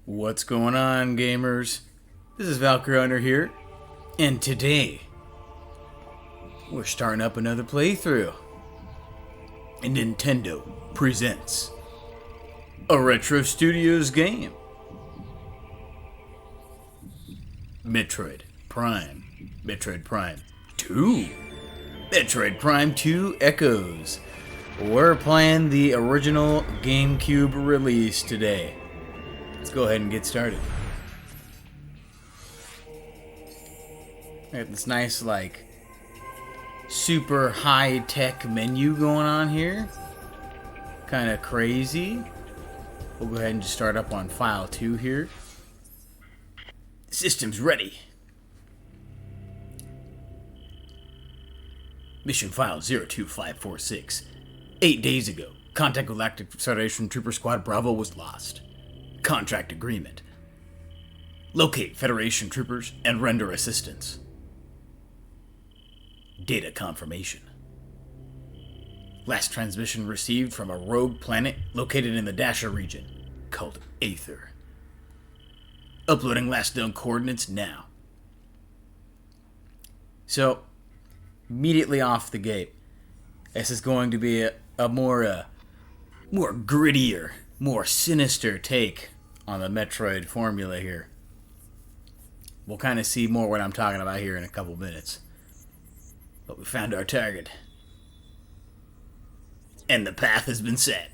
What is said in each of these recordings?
What's going on, gamers? This is Valkyrie Hunter here, and today we're starting up another playthrough. And Nintendo presents a Retro Studios game, Metroid Prime. Metroid Prime 2. Metroid Prime 2 Echoes. We're playing the original GameCube release today. Let's go ahead and get started. Got this nice, like, super high-tech menu going on here. Kind of crazy. We'll go ahead and just start up on file 2 here. System's ready. Mission file 02546. 8 days ago, contact with Galactic Federation Trooper Squad Bravo was lost. Contract agreement. Locate Federation troopers and render assistance. Data confirmation. Last transmission received from a rogue planet located in the Dasher region, called Aether. Uploading last known coordinates now. So, immediately off the gate, this is going to be a more grittier, more sinister take on the Metroid formula here. We'll kind of see more what I'm talking about here in a couple minutes. But we found our target. And the path has been set.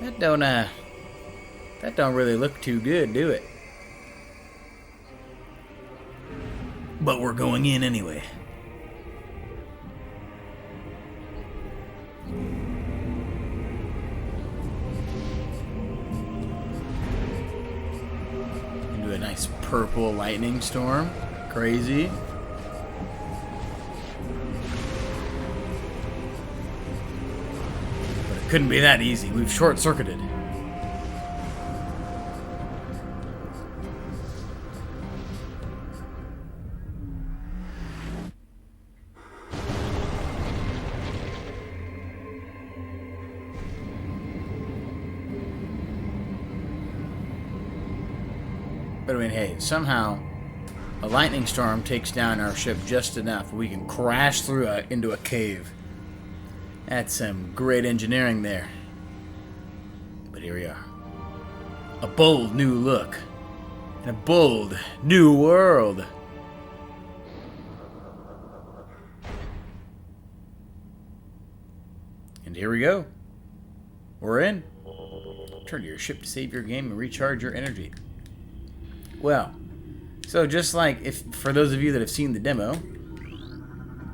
That don't really look too good, do it? But we're going in anyway. Into a nice purple lightning storm. Crazy. But it couldn't be that easy. We've short-circuited. But I mean, hey, somehow a lightning storm takes down our ship just enough we can crash through into a cave. That's some great engineering there. But here we are. A bold new look. And a bold new world. And here we go. We're in. Turn to your ship to save your game and recharge your energy. Well, so just like for those of you that have seen the demo,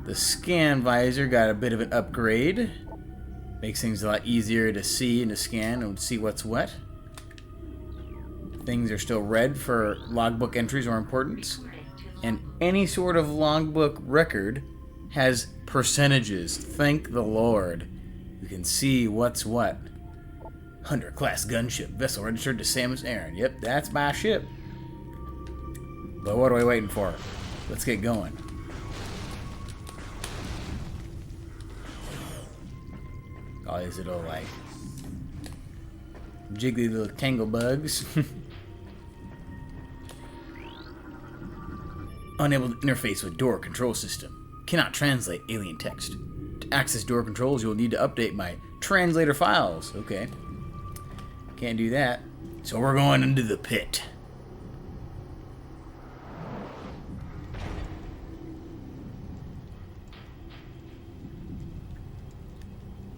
the scan visor got a bit of an upgrade. Makes things a lot easier to see and to scan and see what's what. Things are still red for logbook entries or importance. And any sort of logbook record has percentages. Thank the Lord. You can see what's what. Hunter-class gunship. Vessel registered to Samus Aran. Yep, that's my ship. But what are we waiting for? Let's get going. All these little, like, jiggly little tangle bugs. Unable to interface with door control system. Cannot translate alien text. To access door controls, you'll need to update my translator files. Okay. Can't do that. So we're going into the pit.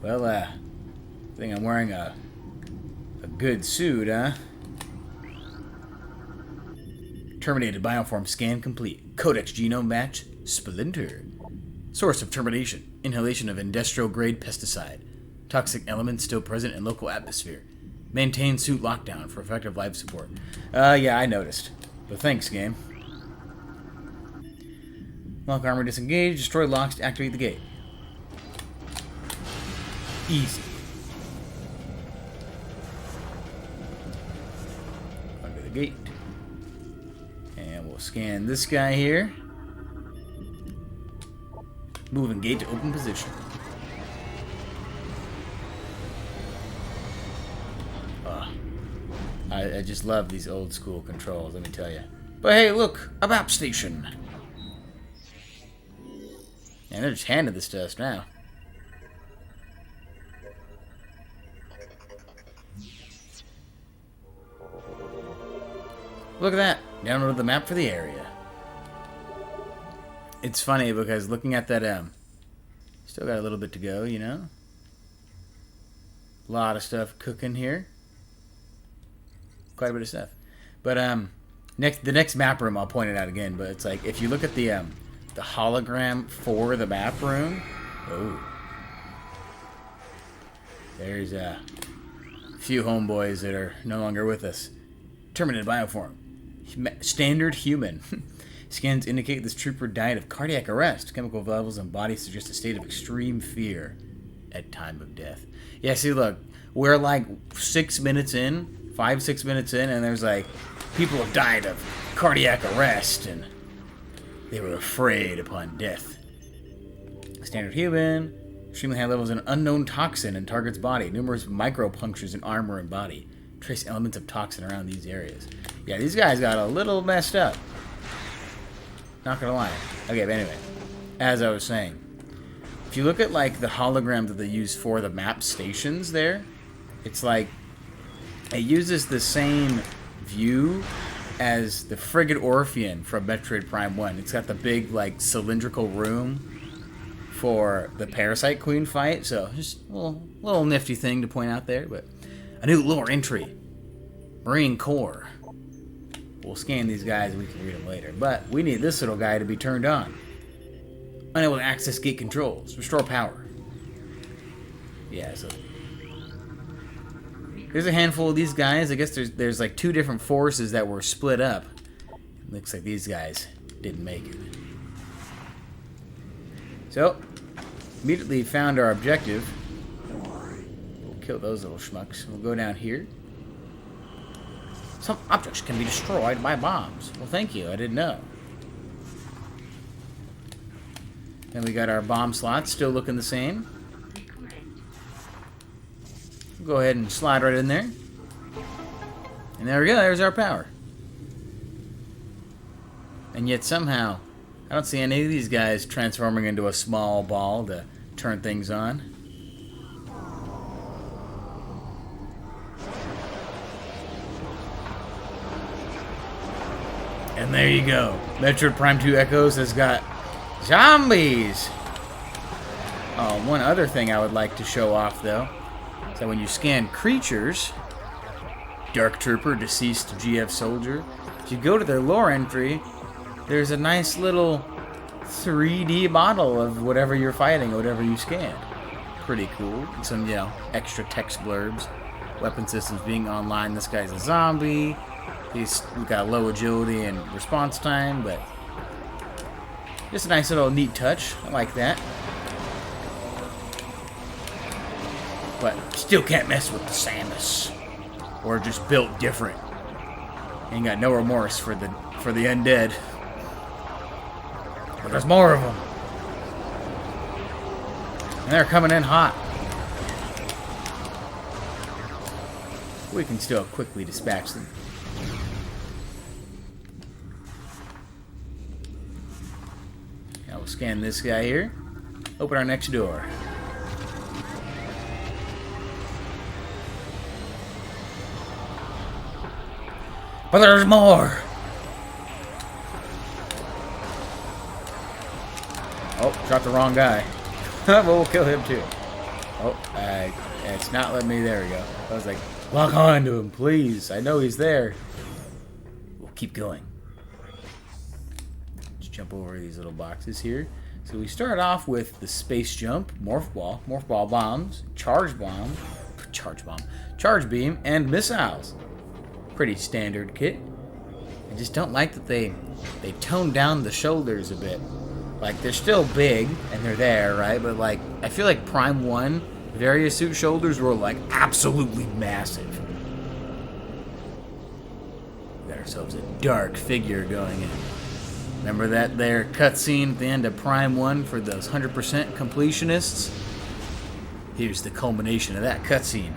Well, I think I'm wearing a good suit, huh? Terminated bioform scan complete. Codex genome match splinter. Source of termination. Inhalation of industrial-grade pesticide. Toxic elements still present in local atmosphere. Maintain suit lockdown for effective life support. Yeah, I noticed. But thanks, game. Lock armor disengaged. Destroy locks to activate the gate. Easy. Under the gate. And we'll scan this guy here. Moving gate to open position. I just love these old school controls, let me tell you. But hey, look, a map station. And they're just handing this to us now. Look at that. Download the map for the area. It's funny because looking at that, still got a little bit to go, you know? A lot of stuff cooking here. Quite a bit of stuff. But, the next map room, I'll point it out again, but it's like, if you look at the hologram for the map room, oh. There's a few homeboys that are no longer with us. Terminated bioform. Standard human. Scans indicate this trooper died of cardiac arrest. Chemical levels in body suggest a state of extreme fear at time of death. Yeah, see, look, we're like 6 minutes in, 5-6 minutes in, and there's like, people have died of cardiac arrest, and they were afraid upon death. Standard human. Extremely high levels of an unknown toxin in target's body. Numerous micro-punctures in armor and body. Trace elements of toxin around these areas. Yeah, these guys got a little messed up. Not gonna lie. Okay, but anyway, as I was saying, if you look at like the hologram that they use for the map stations there, it's like it uses the same view as the frigate Orpheon from Metroid Prime 1. It's got the big like cylindrical room for the Parasite Queen fight, so just a little nifty thing to point out there. But a new lore entry, Marine Corps. We'll scan these guys and we can read them later. But we need this little guy to be turned on. Unable to access gate controls. Restore power. Yeah, so there's a handful of these guys. I guess there's like 2 different forces that were split up. It looks like these guys didn't make it. So, immediately found our objective. We'll kill those little schmucks. We'll go down here. Some objects can be destroyed by bombs. Well, thank you. I didn't know. Then we got our bomb slots still looking the same. We'll go ahead and slide right in there. And there we go. There's our power. And yet somehow, I don't see any of these guys transforming into a small ball to turn things on. And there you go. Metroid Prime 2 Echoes has got zombies. Oh, one other thing I would like to show off, though, is that when you scan creatures, Dark Trooper, Deceased GF Soldier, if you go to their lore entry, there's a nice little 3D model of whatever you're fighting, whatever you scanned. Pretty cool. And some, you know, extra text blurbs. Weapon systems being online. This guy's a zombie. He's got low agility and response time, but just a nice little neat touch. I like that. But still can't mess with the Samus. Or just built different. Ain't got no remorse for the undead. But there's more of them. And they're coming in hot. We can still quickly dispatch them. Now we'll scan this guy here. Open our next door. But there's more! Oh, shot the wrong guy. But we'll kill him too. Oh, it's not letting me. There we go. I was like, lock on to him, please. I know he's there. We'll keep going. Let's jump over these little boxes here. So we start off with the space jump, morph ball bombs, charge beam, and missiles. Pretty standard kit. I just don't like that they toned down the shoulders a bit. Like, they're still big, and they're there, right? But, like, I feel like Prime 1, various suit shoulders were, like, absolutely massive. We got ourselves a dark figure going in. Remember that there cutscene at the end of Prime 1 for those 100% completionists? Here's the culmination of that cutscene.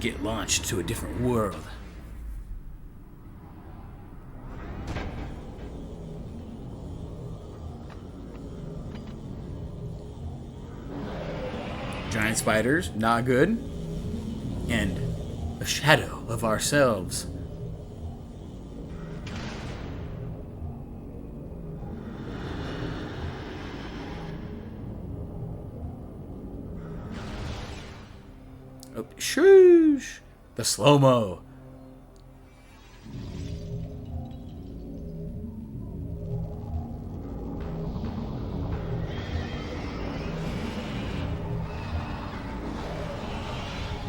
get launched to a different world. Giant spiders, not good. And a shadow of ourselves. Oh, shoosh! The slow-mo.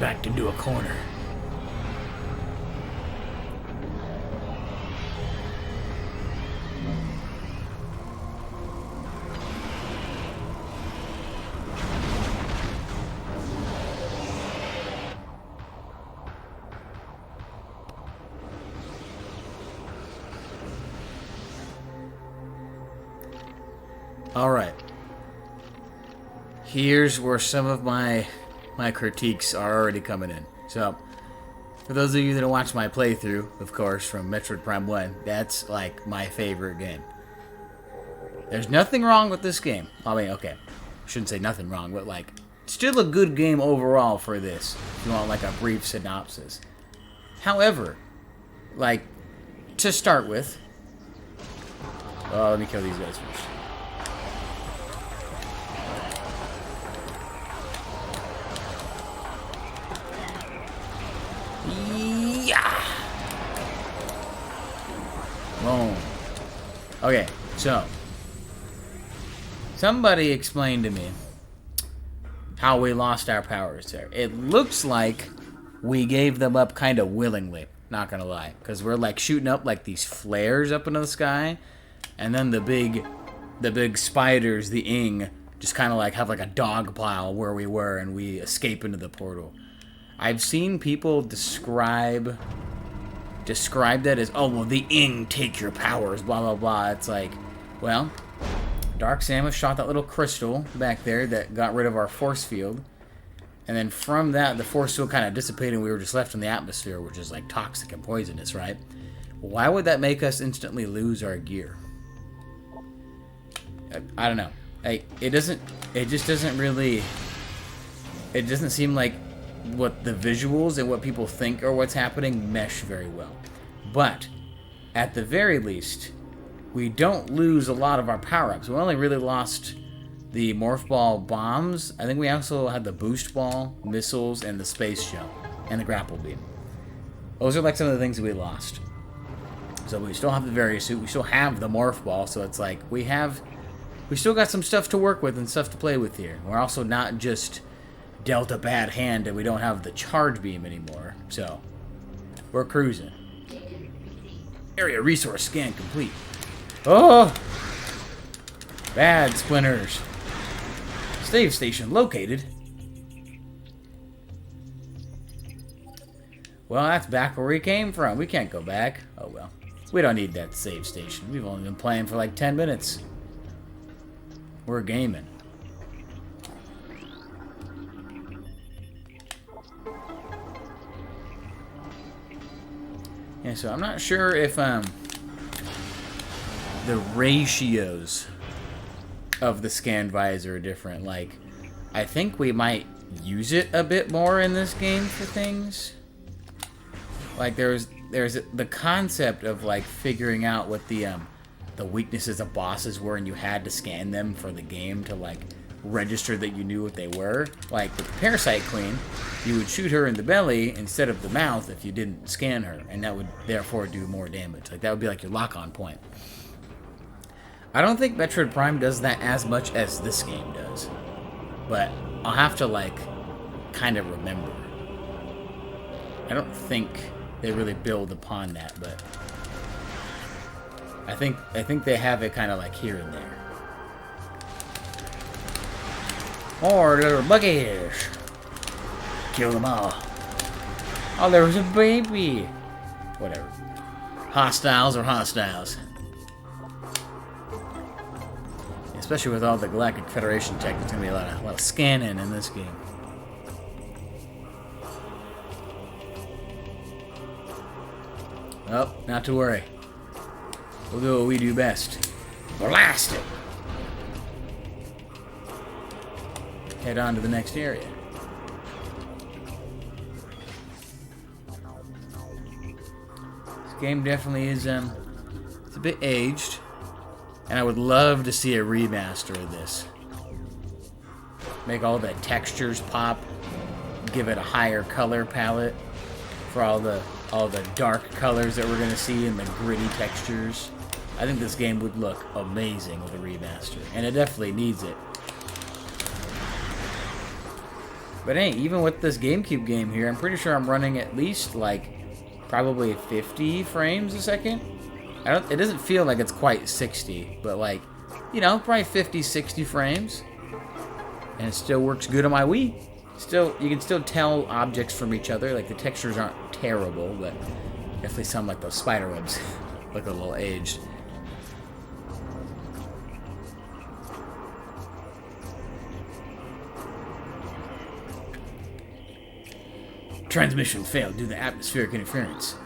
Backed into a corner. Alright. Here's where some of my critiques are already coming in. So, for those of you that watch my playthrough, of course, from Metroid Prime 1, that's like my favorite game. There's nothing wrong with this game. I mean, okay, I shouldn't say nothing wrong, but like, still a good game overall for this, if you want like a brief synopsis. However, like, to start with, let me kill these guys first. Yeah. Boom. Okay, so somebody explained to me how we lost our powers there. It looks like we gave them up kind of willingly, not gonna lie, because we're like shooting up like these flares up into the sky, and then the big spiders, the Ing, just kind of like have like a dog pile where we were, and we escape into the portal. I've seen people describe that as, oh, well, the Ing take your powers, blah, blah, blah. It's like, well, Dark Samus shot that little crystal back there that got rid of our force field. And then from that, the force field kind of dissipated and we were just left in the atmosphere, which is like toxic and poisonous, right? Why would that make us instantly lose our gear? I don't know. It just doesn't really, it doesn't seem like what the visuals and what people think are what's happening mesh very well. But at the very least, we don't lose a lot of our power-ups. We only really lost the Morph Ball bombs. I think we also had the Boost Ball, missiles, and the Space Shell, and the Grapple Beam. Those are like some of the things that we lost. So we still have the Various Suit, we still have the Morph Ball, so it's like we still got some stuff to work with and stuff to play with here. We're also not just dealt a bad hand and we don't have the Charge Beam anymore, so we're cruising. Area resource scan complete. Oh! Bad splinters. Save station located. Well, that's back where we came from. We can't go back. Oh well. We don't need that save station. We've only been playing for like 10 minutes. We're gaming. Yeah, so I'm not sure if the ratios of the scan visor are different. Like, I think we might use it a bit more in this game for things. Like, there's the concept of like figuring out what the weaknesses of bosses were, and you had to scan them for the game to like register that you knew what they were. Like with the Parasite Queen, you would shoot her in the belly instead of the mouth if you didn't scan her, and that would therefore do more damage. Like that would be like your lock-on point. I don't think Metroid Prime does that as much as this game does, but I'll have to like kind of remember. I don't think they really build upon that, but I think they have it kind of like here and there. More little buggies. Kill them all. Oh, there was a baby. Whatever. Hostiles are hostiles. Especially with all the Galactic Federation tech, there's gonna be a lot of scanning in this game. Oh, not to worry. We'll do what we do best. Blast it! Head on to the next area. This game definitely is, it's a bit aged. And I would love to see a remaster of this. Make all the textures pop. Give it a higher color palette. For all the dark colors that we're going to see and the gritty textures. I think this game would look amazing with a remaster. And it definitely needs it. But hey, even with this GameCube game here, I'm pretty sure I'm running at least like probably 50 frames a second. It doesn't feel like it's quite 60, but like, you know, probably 50, 60 frames. And it still works good on my Wii. You can still tell objects from each other. Like the textures aren't terrible, but definitely some like those spider webs look a little aged. Transmission failed due to atmospheric interference.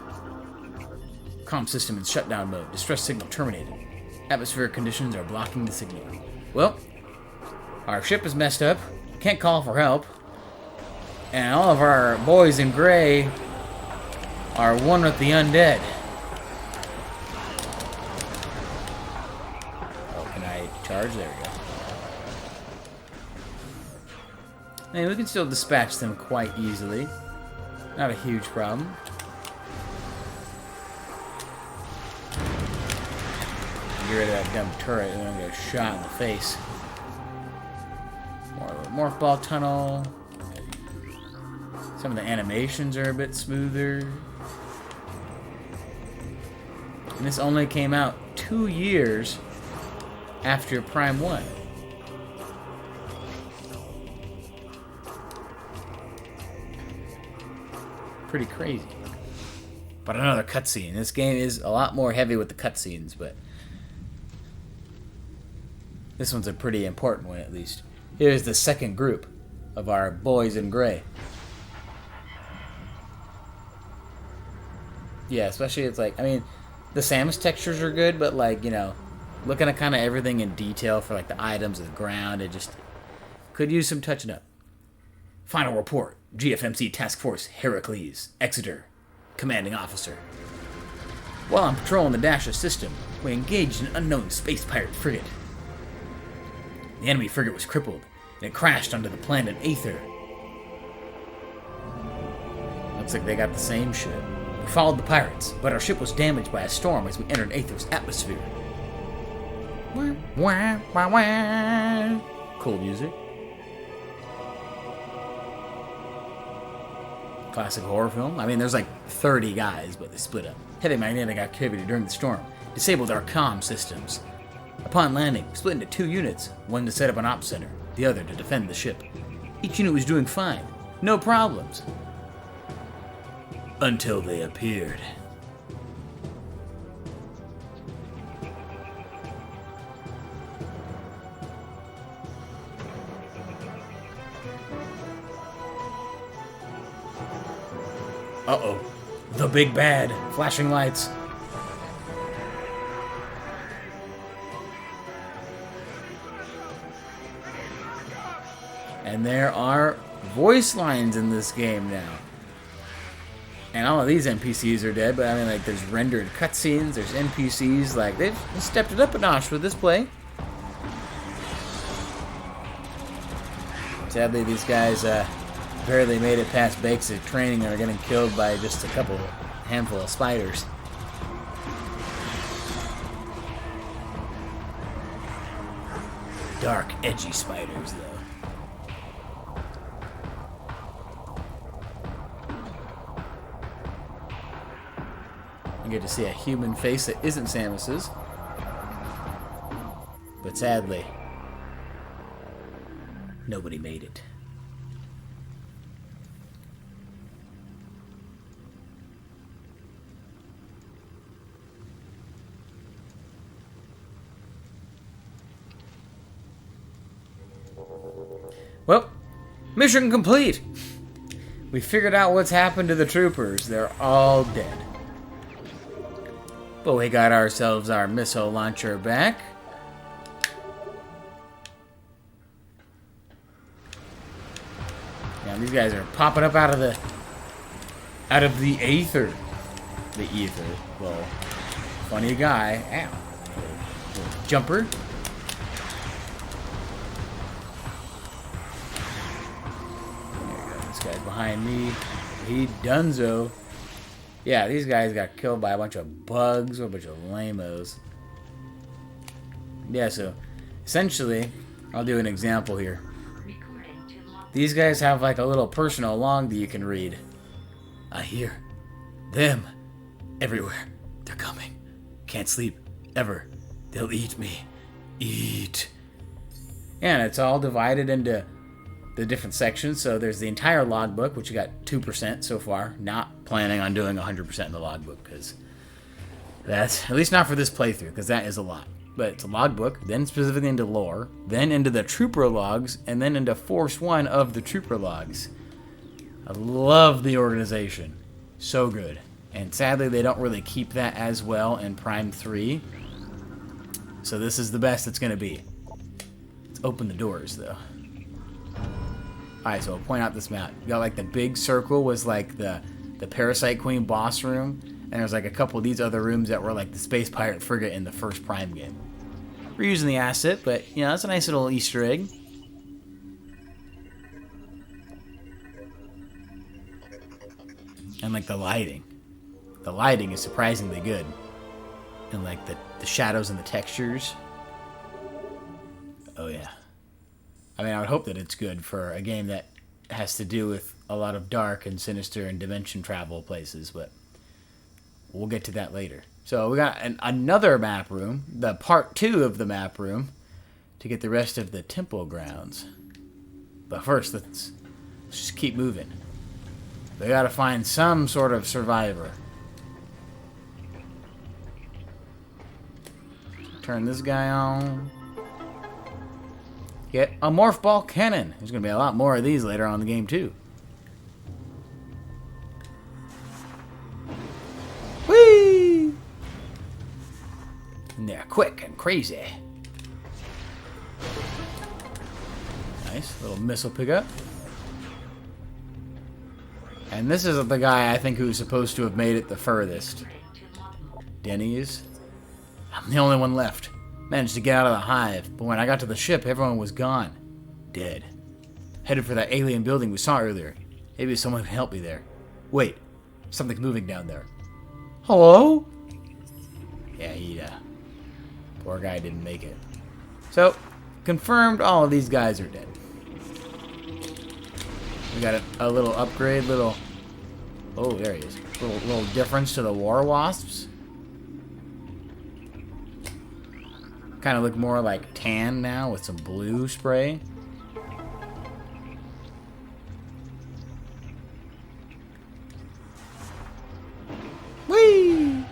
Comm system in shutdown mode. Distress signal terminated. Atmospheric conditions are blocking the signal. Well, our ship is messed up. Can't call for help. And all of our boys in gray are one with the undead. Oh, can I charge? There we go. And we can still dispatch them quite easily. Not a huge problem. Get rid of that dumb turret and then get shot in the face. More of a morph ball tunnel. Some of the animations are a bit smoother. And this only came out 2 years after Prime 1. Pretty crazy. But another cutscene. This game is a lot more heavy with the cutscenes, but this one's a pretty important one at least. Here's the second group of our boys in gray. Yeah, especially it's like, I mean, the Samus textures are good, but like, you know, looking at kind of everything in detail for like the items and the ground, it just could use some touching up. Final report. GFMC Task Force Heracles, Exeter, Commanding Officer. While on patrol in the Dasha system, we engaged an unknown space pirate frigate. The enemy frigate was crippled, and it crashed onto the planet Aether. Looks like they got the same ship. We followed the pirates, but our ship was damaged by a storm as we entered Aether's atmosphere. Wah, wah, wah, wah. Cool music. Classic horror film. I mean, there's like 30 guys, but they split up. Heavy magnetic activity during the storm disabled our comm systems. Upon landing, we split into 2 units, one to set up an ops center, the other to defend the ship. Each unit was doing fine. No problems. Until they appeared. Uh-oh. The big bad. Flashing lights. And there are voice lines in this game now. And all of these NPCs are dead, but I mean, like, there's rendered cutscenes, there's NPCs, like, they've stepped it up a notch with this play. Sadly, these guys, barely made it past basic training and are getting killed by just a handful of spiders. Dark, edgy spiders, though. You get to see a human face that isn't Samus's. But sadly, nobody made it. Well, mission complete. We figured out what's happened to the troopers. They're all dead. But we got ourselves our missile launcher back. Yeah, these guys are popping up out of the aether. The ether. Well, funny guy. Ow. Little jumper. There you go. This guy's behind me. He donezo. Yeah, these guys got killed by a bunch of bugs or a bunch of lamos. Yeah, so essentially, I'll do an example here. These guys have like a little personal log that you can read. I hear them everywhere. They're coming. Can't sleep ever. They'll eat me. Eat. And it's all divided into the different sections. So there's the entire logbook, which you got 2% so far. Not planning on doing 100% in the logbook, because that's, at least not for this playthrough, because that is a lot. But it's a logbook, then specifically into lore, then into the trooper logs, and then into Force 1 of the trooper logs. I love the organization. So good. And sadly, they don't really keep that as well in Prime 3. So this is the best it's going to be. Let's open the doors, though. Alright, so I'll point out this map. You got like the big circle was like the Parasite Queen boss room. And there's like a couple of these other rooms that were like the Space Pirate Frigate in the first Prime game. We're using the asset, but, you know, that's a nice little Easter egg. And like the lighting. The lighting is surprisingly good. And like the shadows and the textures. Oh yeah. I mean, I would hope that it's good for a game that has to do with a lot of dark and sinister and dimension travel places, but we'll get to that later. So we got another map room, the part 2 of the map room, to get the rest of the temple grounds. But first, let's just keep moving. We gotta find some sort of survivor. Turn this guy on. Get a morph ball cannon. There's gonna be a lot more of these later on in the game too. Whee! And they're quick and crazy. Nice little missile pickup. And this is the guy I think who's supposed to have made it the furthest. Denny's. I'm the only one left. Managed to get out of the hive, but when I got to the ship, everyone was gone. Dead. Headed for that alien building we saw earlier. Maybe someone can help me there. Wait, something's moving down there. Hello? Yeah, poor guy didn't make it. So, confirmed all of these guys are dead. We got a little upgrade, oh, there he is. Little difference to the war wasps. Kind of look more like tan now with some blue spray. Whee!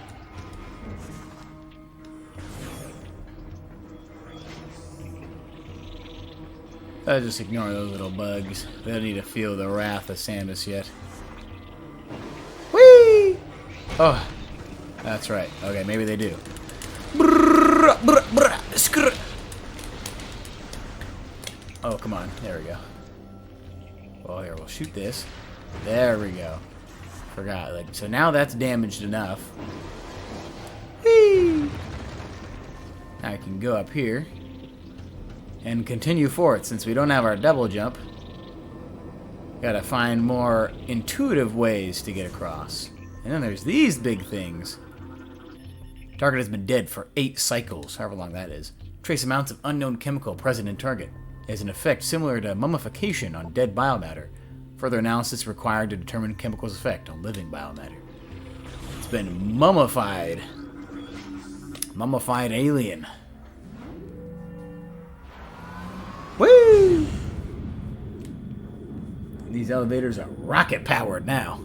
I'll just ignore those little bugs. They don't need to feel the wrath of Samus yet. Whee! Oh, that's right. Okay, maybe they do. Oh, come on. There we go. Well, here, we'll shoot this. There we go. Forgot. Like, so now that's damaged enough. Whee! I can go up here and continue forward. Since we don't have our double jump, gotta find more intuitive ways to get across. And then there's these big things. Target has been dead for 8 cycles, however long that is. Trace amounts of unknown chemical present in target. It has an effect similar to mummification on dead biomatter. Further analysis required to determine chemical's effect on living biomatter. It's been mummified. Mummified alien. Woo! These elevators are rocket powered now.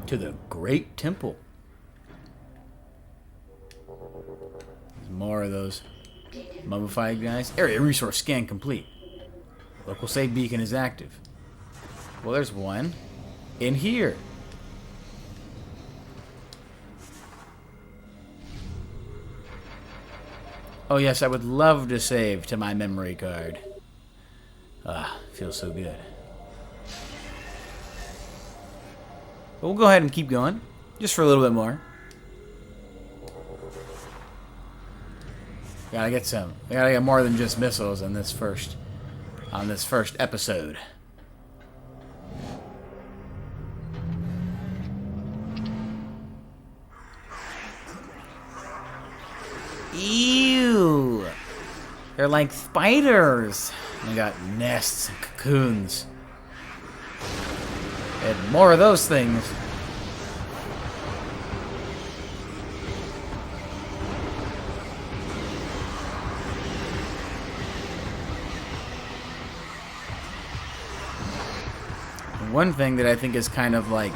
To the Great Temple. There's more of those mummified guys. Area resource scan complete. Local save beacon is active. Well, there's one in here. Oh yes, I would love to save to my memory card. Ah, feels so good. But we'll go ahead and keep going, just for a little bit more. Gotta get more than just missiles on this first episode. Ew! They're like spiders. They got nests and cocoons. And more of those things. One thing that I think is kind of like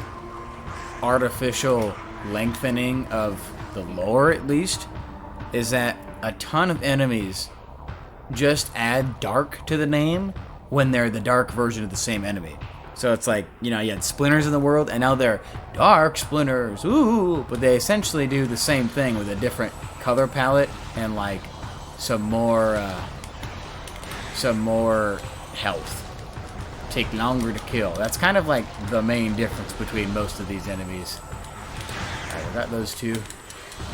artificial lengthening of the lore, at least, is that a ton of enemies just add dark to the name when they're the dark version of the same enemy. So it's like, you know, you had splinters in the world, and now they're dark splinters, ooh, but they essentially do the same thing with a different color palette and like some more health. Take longer to kill. That's kind of like the main difference between most of these enemies. Alright, we got those two.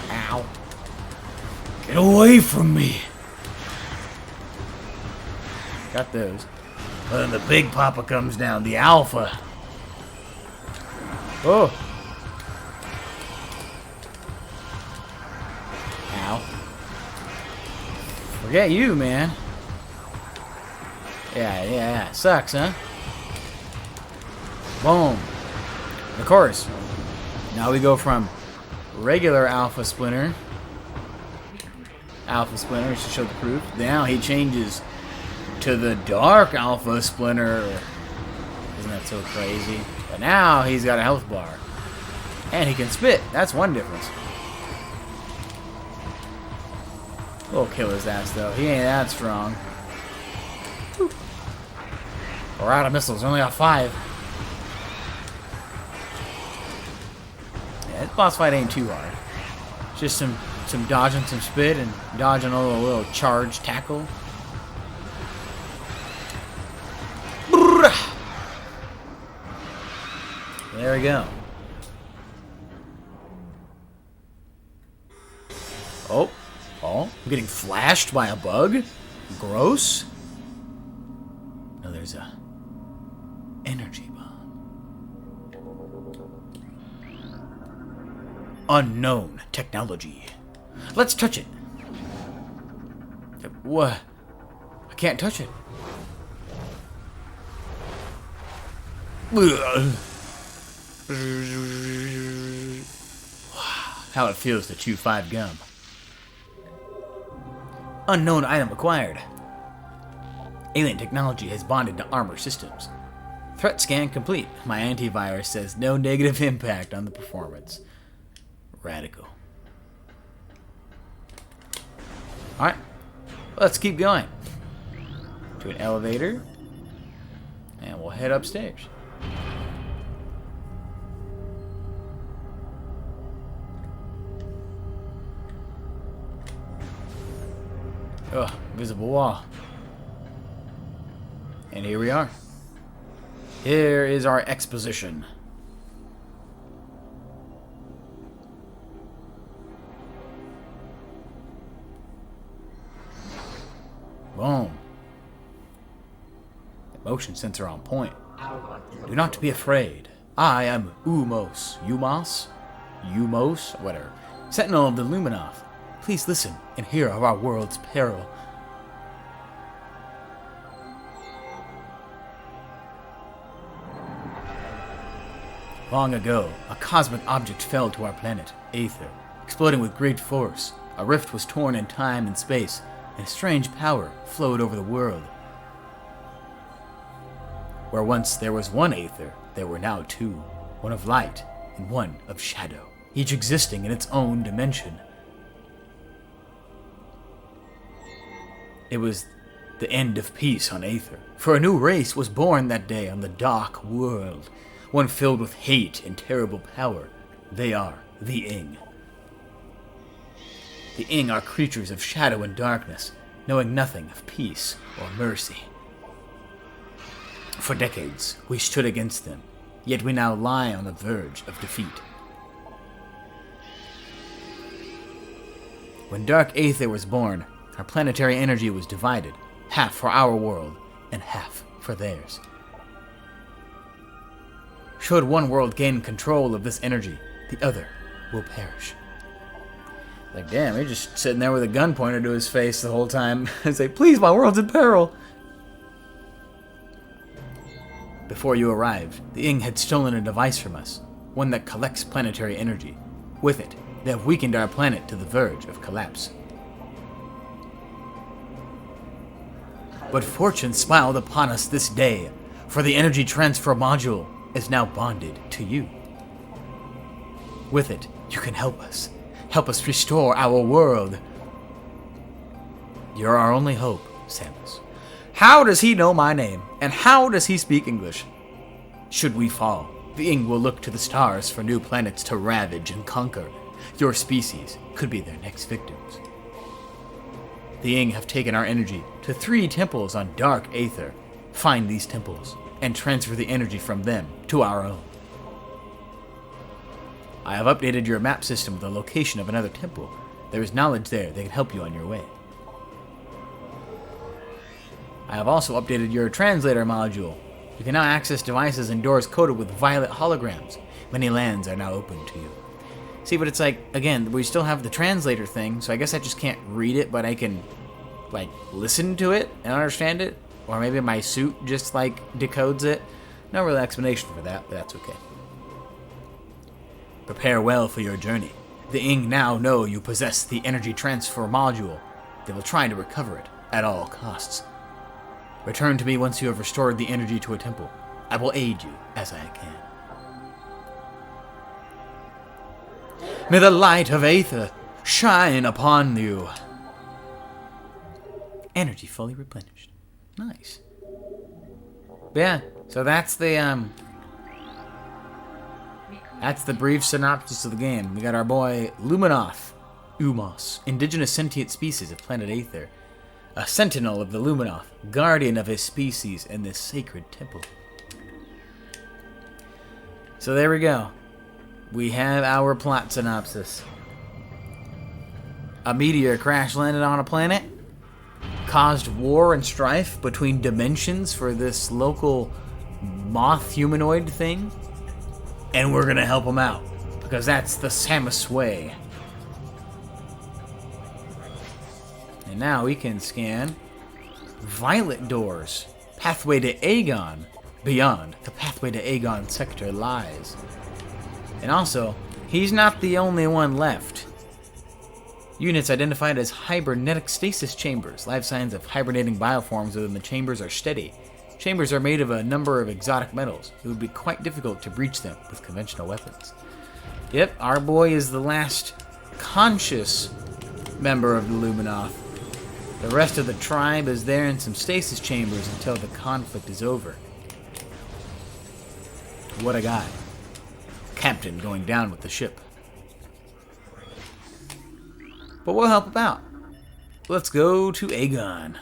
Ow. Get away from me! Got those. But then the big papa comes down, the alpha. Oh! Ow. Forget you, man. Yeah, sucks, huh? Boom. Of course. Now we go from regular Alpha Splinter to show the proof. Now he changes to the Dark Alpha Splinter. Isn't that so crazy? But now he's got a health bar. And he can spit. That's one difference. We'll kill his ass, though. He ain't that strong. We're out of missiles. We only got 5. Yeah, this boss fight ain't too hard. Just some dodging some spit and dodging a little charge tackle. There we go. Oh, I'm getting flashed by a bug? Gross. No, there's a energy bomb. Unknown technology. Let's touch it. What? I can't touch it. How it feels to chew 5 gum. Unknown item acquired. Alien technology has bonded to armor systems. Threat scan complete. My antivirus says no negative impact on the performance. Radical. Alright. Let's keep going. To an elevator. And we'll head upstairs. Oh, visible wall. And here we are. Here is our exposition. Boom. The motion sensor on point. Do not be afraid. I am Umos. Umos? Whatever. Sentinel of the Luminoth. Please listen and hear of our world's peril. Long ago, a cosmic object fell to our planet, Aether, exploding with great force. A rift was torn in time and space, and a strange power flowed over the world. Where once there was one Aether, there were now 2, one of light and one of shadow, each existing in its own dimension. It was the end of peace on Aether, for a new race was born that day on the dark world, one filled with hate and terrible power. They are the Ing. The Ing are creatures of shadow and darkness, knowing nothing of peace or mercy. For decades, we stood against them, yet we now lie on the verge of defeat. When Dark Aether was born, our planetary energy was divided, half for our world and half for theirs. Should one world gain control of this energy, the other will perish. Like, damn, he's just sitting there with a gun pointed to his face the whole time and say, please, my world's in peril. Before you arrived, the Ing had stolen a device from us, one that collects planetary energy. With it, they have weakened our planet to the verge of collapse. But fortune smiled upon us this day, for the energy transfer module is now bonded to you. With it, you can help us restore our world. You're our only hope, Samus. How does he know my name, and how does he speak English? Should we fall, the Ing will look to the stars for new planets to ravage and conquer. Your species could be their next victims. The Ing have taken our energy to 3 temples on Dark Aether. Find these temples, and transfer the energy from them to our own. I have updated your map system with the location of another temple. There is knowledge there that can help you on your way. I have also updated your translator module. You can now access devices and doors coded with violet holograms. Many lands are now open to you. See, but it's like, again, we still have the translator thing, so I guess I just can't read it, but I can, like, listen to it and understand it. Or maybe my suit just, like, decodes it. No real explanation for that, but that's okay. Prepare well for your journey. The Ing now know you possess the energy transfer module. They will try to recover it at all costs. Return to me once you have restored the energy to a temple. I will aid you as I can. May the light of Aether shine upon you. Energy fully replenished. Nice. But yeah, so that's the brief synopsis of the game. We got our boy Luminoth, Umos, indigenous sentient species of planet Aether, a sentinel of the Luminoth, guardian of his species in this sacred temple. So there we go. We have our plot synopsis. A meteor crash landed on a planet, caused war and strife between dimensions for this local moth humanoid thing, and we're gonna help them out, because that's the Samus way. And now we can scan violet doors, pathway to Aegon. Beyond, the pathway to Aegon sector lies. And also, he's not the only one left. Units identified as hibernetic stasis chambers. Life signs of hibernating bioforms within the chambers are steady. Chambers are made of a number of exotic metals. It would be quite difficult to breach them with conventional weapons. Yep, our boy is the last conscious member of the Luminoth. The rest of the tribe is there in some stasis chambers until the conflict is over. What a guy. Captain going down with the ship. But we'll help him out. Let's go to Aegon.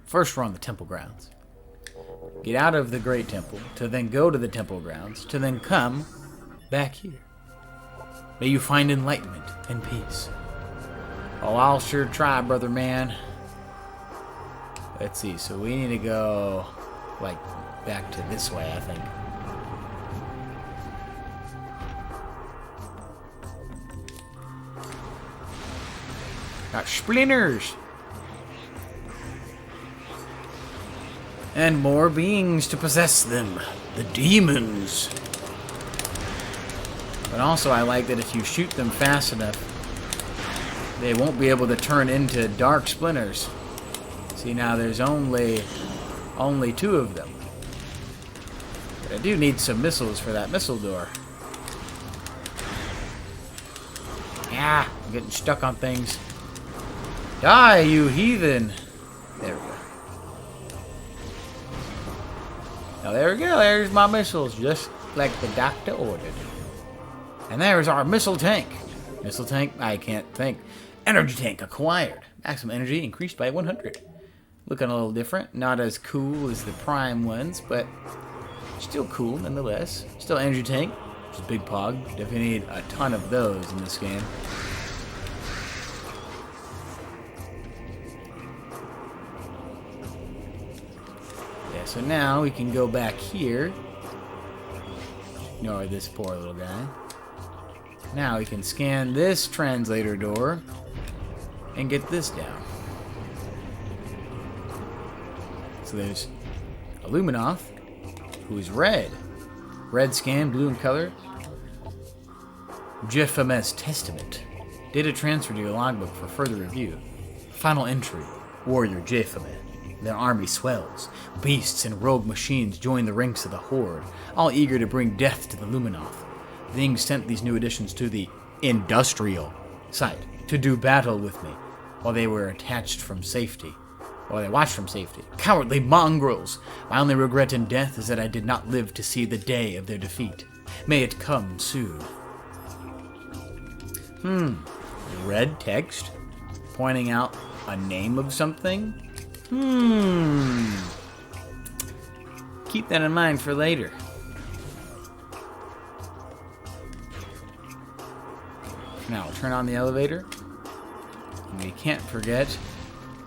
First, we're on the temple grounds. Get out of the Great Temple, to then go to the temple grounds, to then come back here. May you find enlightenment and peace. Oh, I'll sure try, brother man. Let's see, so we need to go, like, back to this way, I think. Got splinters! And more beings to possess them. The demons. But also I like that if you shoot them fast enough, they won't be able to turn into dark splinters. See, now there's only 2 of them. But I do need some missiles for that missile door. Yeah, I'm getting stuck on things. Die, you heathen! There we go. Now there we go, there's my missiles, just like the doctor ordered. And there's our missile tank. Missile tank, I can't think. Energy tank acquired. Maximum energy increased by 100. Looking a little different. Not as cool as the Prime ones, but still cool nonetheless. Still energy tank, which is big pog. Definitely need a ton of those in this game. Yeah, so now we can go back here. Ignore this poor little guy. Now we can scan this translator door and get this down. So there's Illuminov, who is red. Red scan, blue in color. Jephameth's Testament. Data transfer to your logbook for further review. Final entry. Warrior Jephameth. Their army swells. Beasts and rogue machines join the ranks of the Horde, all eager to bring death to the Illuminov. Thing sent these new additions to the industrial site to do battle with me while they were attached from safety. While they watched from safety. Cowardly mongrels! My only regret in death is that I did not live to see the day of their defeat. May it come soon. Red text pointing out a name of something? Keep that in mind for later. Now, turn on the elevator. And we can't forget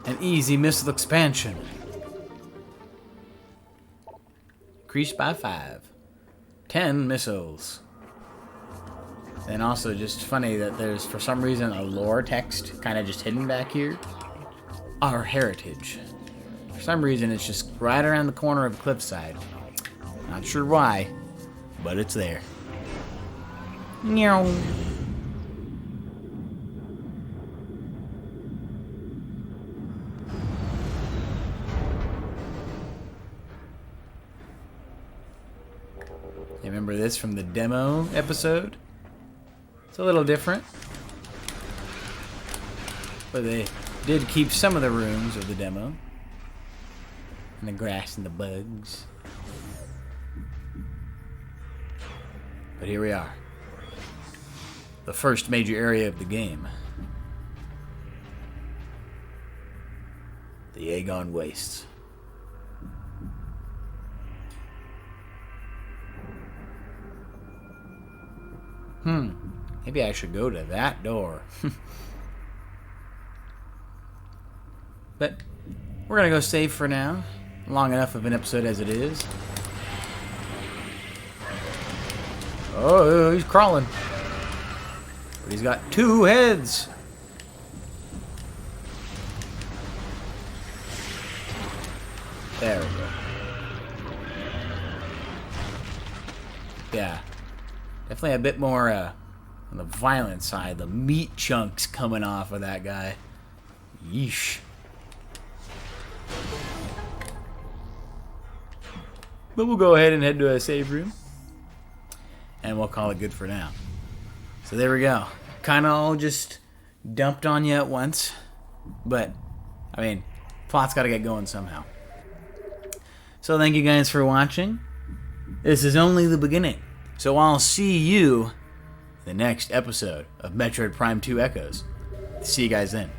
an easy missile expansion. Increased by 5. 10 missiles. And also just funny that there's, for some reason, a lore text kind of just hidden back here. Our heritage. For some reason, it's just right around the corner of Cliffside. Not sure why, but it's there. Meow. Remember this from the demo episode? It's a little different. But they did keep some of the rooms of the demo. And the grass and the bugs. But here we are. The first major area of the game. The Aegon Wastes. Maybe I should go to that door. But we're gonna go save for now. Long enough of an episode as it is. Oh, he's crawling. But he's got 2 heads. There we go. Yeah. Definitely a bit more on the violent side. The meat chunks coming off of that guy. Yeesh. But we'll go ahead and head to a save room. And we'll call it good for now. So there we go. Kind of all just dumped on you at once. But, I mean, plot's got to get going somehow. So thank you guys for watching. This is only the beginning. So I'll see you in the next episode of Metroid Prime 2 Echoes. See you guys then.